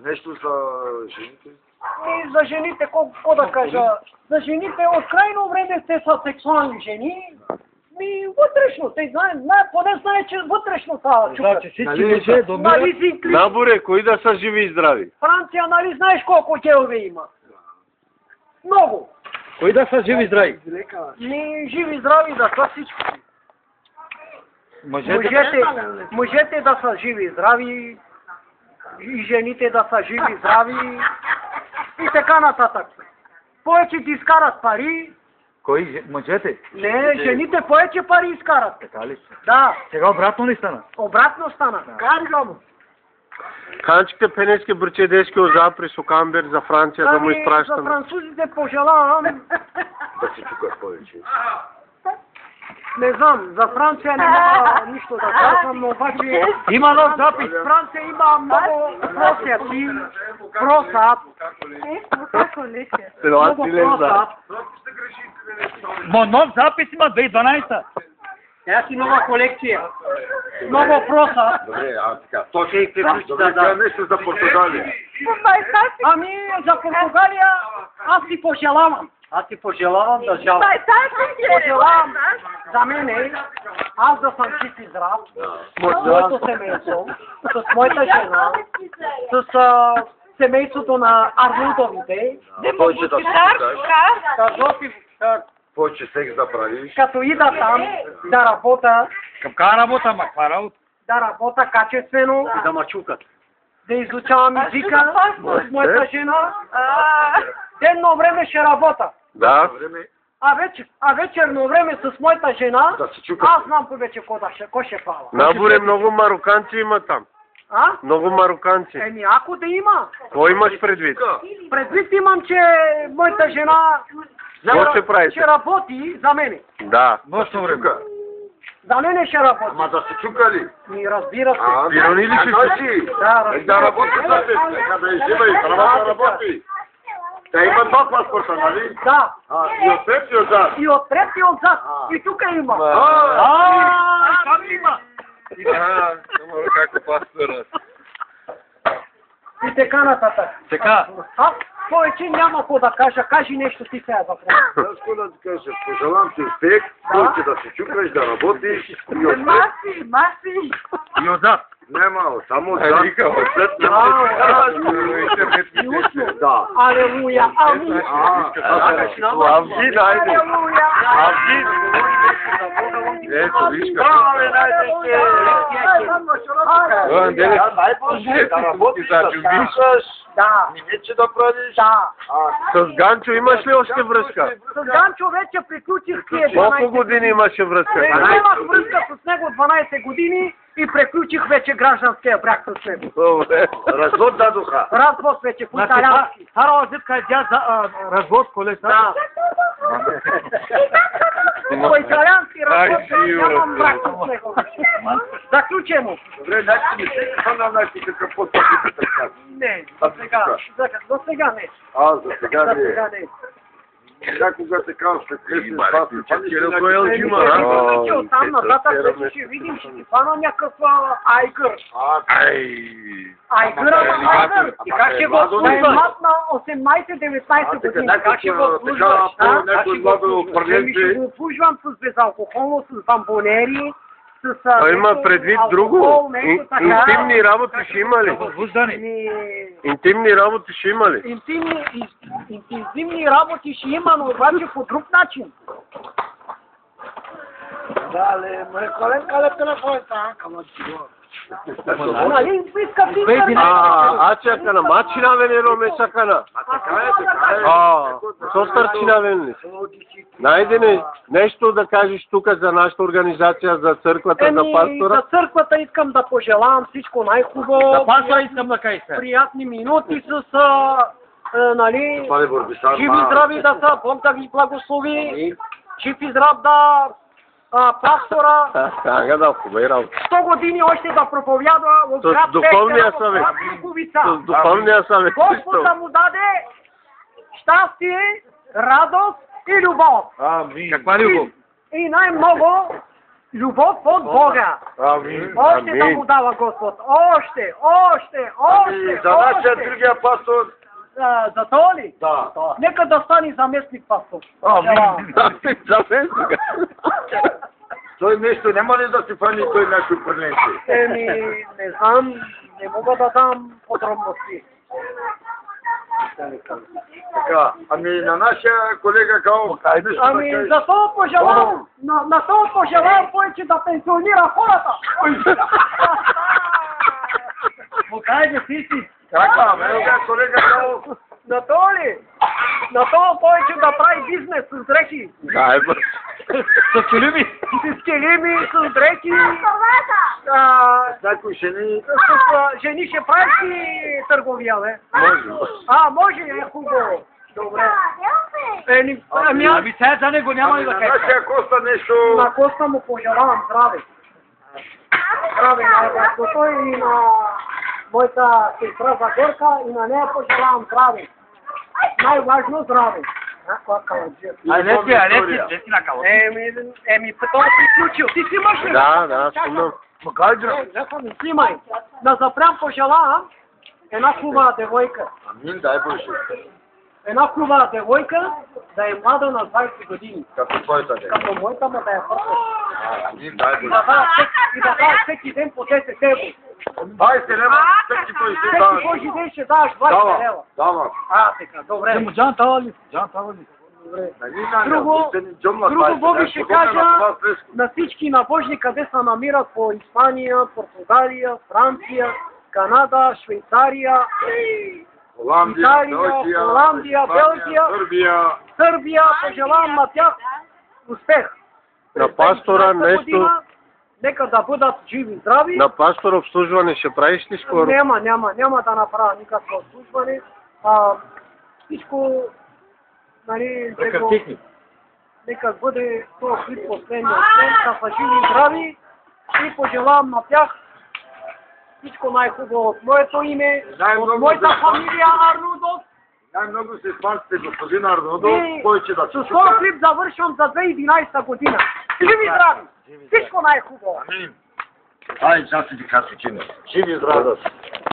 Нещо за жените? И за жените, какво да кажа, за жените от крайно време те са сексуални жени. И вътрешно, те поне знае, че вътрешно става чука. Значи всички мъже домират. Наборе, кои да са живи и здрави? Франция, нали знаеш колко гелове има? Много. Кои да са живи и здрави? И живи и здрави да са всички. Мъжете да са живи и здрави, и жените да са живи и здрави, и така нататък. Повече ти изкарат пари. Кои? Мъжете? Не, жените повече пари изкарат. Така ли? Да. Сега обратно ли стана? Обратно стана. Каргам. Канчите пенески бричедешки оза при Сукамбер за Франция да му изпращаме. За французите пожелавам. Да се чукаш повече. Не знам, за Франция няма нищо да казвам, но обаче... Има нов запис. Франция има много просяци, просад. Много просад. Но нов запис има 2012. Тя си нова колекция. Много просад. Добре, така. Точно и да. Нещо за Португалия. Ами, за Португалия аз си пожелавам. Аз си пожелавам да жалам. Пожелавам за мене, аз да съм жив и здрав, с моето семейство, с моята жена, с семейството на Арнолдовите. Повече да се повече секс да правиш. Като ида там да работя. Каква работа, ма? Каква работа? Да работя качествено. И да мачукат. Да изучавам езика с моята жена. Денно време ще работя. Да. А вечерно време с моята жена, да се чукат. аз знам повече какво ще правя. Наборе, много мароканци има там. А? Много мароканци. Еми, ако да има. Кой имаш предвид? Предвид имам, че моята жена ще работи за мене. Да. Нощно време. За мене ще работи. Ама да се чука ли? Ми разбира се. Пирони ли ще си? Да работи за теб. Нека да изжива и права да работи. Да има два паспорта, нали? Да. И отпред и отзад. И отпред и отзад. И тук има. Там има. Како паспорта. И така нататък. Така. Аз повече няма какво да кажа. Кажи нещо ти сега за това. Аз какво да ти кажа? Пожелавам ти успех, повече да се чукаш, да работиш и отпред. Маси. И отзад. Не мало, само отзад. Отпред да. Алелуя. Амин. Авдин, айде. Авдин. Ето, виж какво. Да работиш, да чубиш. Да. Минече да правиш. Да. С Ганчо имаш ли още връзка? С Ганчо вече приключих тия 12 Колко години имаше връзка? Имах връзка с него 12 години и приключих вече гражданския брак с него. Добре. Развод дадоха. Развод вече по италиански. Стара зипка е дя за развод колеса. Да. По италиански развод нямам брак с него. Заключено. Добре, значи ми се хвана наши какъв подпис. Не, за сега не. За сега не. Сега кога така ще кресим Оттам нататък ще видим, ще ти фана някакъв айгър. Айгър. И как ще го служваш? На 18-19 години. Как ще го служваш? Ще го служвам с безалкохолно, с бамбонери, има предвид друго. Интимни работи ще има ли? Интимни работи ще има ли? Интимни работи ще има, но обаче по друг начин. Дале, ме коленка ле телефонта, нали иска ти? Чакана, мачина венеро ме чакана. Состърчина венли. Найдене нещо да кажеш тук за нашата организация, за църквата, за пастора? За църквата искам да пожелавам всичко най-хубаво. За пастора искам да кажа. Приятни минути с нали, живи здрави да са, Бог да ви благослови, жив и здрав да пастора, 100 години още да проповядва в град Пещера, с духовния съвет. Господ да му даде щастие, радост и любов. Каква любов? И най-много любов от Бога. Амин. Още да му Амин. дава Господ. Още. За нашия другия пастор, За то ли? да. Нека да стане заместник пастор. Амин. За мен сега. Той нещо няма ли да си фани той някой пърненци? Еми, не знам, не мога да дам подробности. Така, ами на нашия колега Као, Ами, за това пожелавам, на това пожелавам повече да пенсионира хората. Му кай да си. Така, велика колега Као, На това ли? На това повече да прави бизнес с дрехи. Дай, бе. С келими. С келими, с дрехи. някой жени, С жени ще прави си търговия, бе. Може, е хубаво. Добре. Ами сега за него няма ли да на кажеш? нашия Коста нещо, На Коста му пожелавам здраве. Здраве на Господа и на моята сестра Загорка и на нея пожелавам здраве. Най-важно здраве. Не си на кого. Еми, това приключил. Ти си имаш ли? Да, спомням. Снимай. На Запрям пожелавам една хубава девойка. амин, дай Боже, Една хубава девойка да е млада на 20 години. като твоята ден. Като моята му да е първа. Амин, дай И Боже. да дава всеки ден по 10 евро. 20 лева, всеки той ще Всеки дава. Божи ден ще даваш 20 лева. Дава. Така, добре. Му Джан Тава ли? Джан Тава ли? Друго Боги ще кажа на всички набожни, къде се намират по Испания, Португалия, Франция, Канада, Швейцария, Италия, Холандия, Белгия, Сърбия. Пожелавам на тях успех. На пастора 2020 нещо, година, нека да бъдат живи и здрави. на пастора обслужване ще правиш ли скоро? Няма да направя никакво обслужване. Всичко, нали, нека бъде това клип последния ден, да са живи и здрави и пожелавам на тях всичко най-хубаво от моето име, от моята фамилия Арнудов. Най-много се спасите, господин Арнодо, И повече да с се този клип завършвам за 2011 година. Живи и здрави! Всичко най-хубаво! Амин. Ай, сега си ти казвам, живи и здрави.